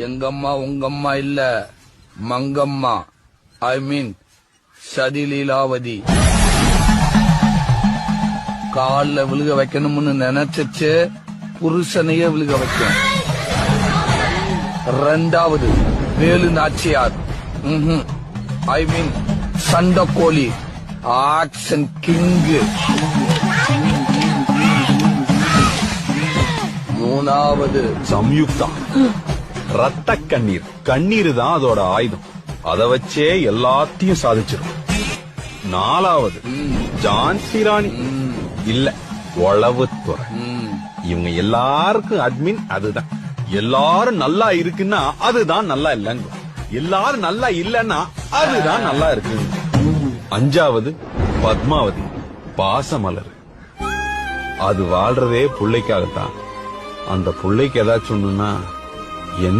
எங்கம்மா உங்கம்மா இல்ல, மங்கம்மா. ஐ மீன் சதிலீலாவதி. கால்ல விழுக வைக்கணும்னு நினைச்சிச்சு புருஷனையே விழுக வைக்கும். ரெண்டாவது வேலு நாச்சியார். ஐ மீன் சண்டக்கோழி, ஆக்ஷன் கிங்கு. மூணாவது சம்யுக்தா, ரத்த கண்ணீர். கண்ணீர் தான் அதோட ஆயுதம். அத வச்சே எல்லாத்தையும் சாதிச்சிடும். நாலாவது ஜான்சி ராணி, இல்ல உளவுத்துறை. இவங்க எல்லாருக்கும் அட்மின் அதுதான். எல்லாரும் நல்லா இருக்குன்னா அதுதான் நல்லா இல்லங்க, எல்லாரும் நல்லா இல்லன்னா அதுதான் நல்லா இருக்கு. அஞ்சாவது பத்மாவதி, பாசமலர். அது வாழ்றதே புள்ளைக்காகத்தான். அந்த புள்ளைக்கு ஏதாச்சும் ஒண்ணுன்னா